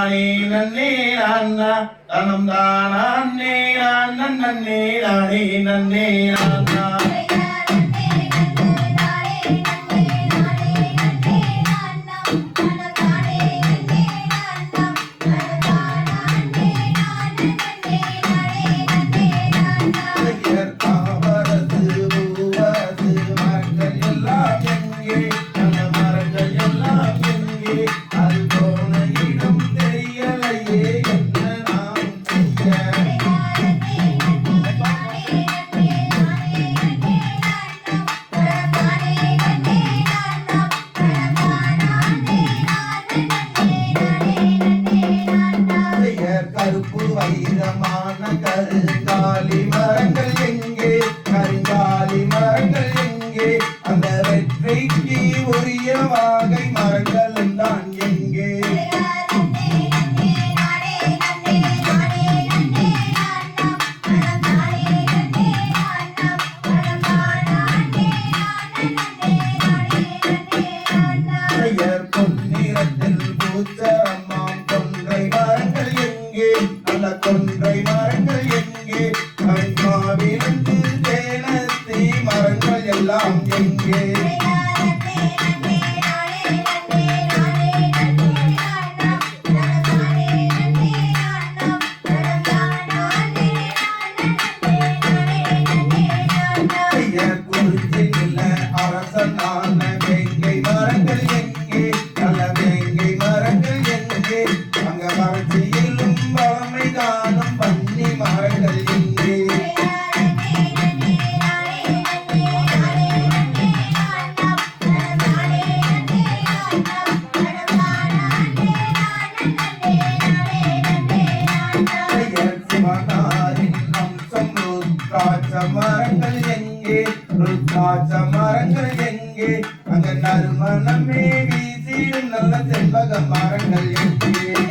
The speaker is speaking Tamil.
நன்னே நான்னா தனம் தானே நன்னே நானே நன்னே நான்னா கருப்பு வைரமான கருங்காலி மரங்கள் எங்கே கருங்காலி மரங்கள் எங்கே அந்த வெற்றிக்கு உரிய வாகை மரங்களும் தான் எங்கே பொன்னிறத்தில் பூச்சரமாம் கொன்றை மரங்கள் எங்கே அந்த கொன்றை மரங்கள் எங்கே கண்மாவிலிருந்து தேனத்தி மரங்கள் எல்லாம் எங்கே குறிச்சில் அரசனான வேங்கை மரங்கள் எங்கே நல்ல வேங்கை மரங்கள் எங்கே அங்க வறட்சியிலும் வளமை காணும் பன்னி மரங்கள் எங்கே சிவனாரின் அம்சம் ருத்ராட்ச மரங்கள் எங்கே ருத்ராட்ச மரங்கள் எங்கே அங்க நறுமணமே வீசிடும் நல்ல செண்பக மரங்கள் எங்கே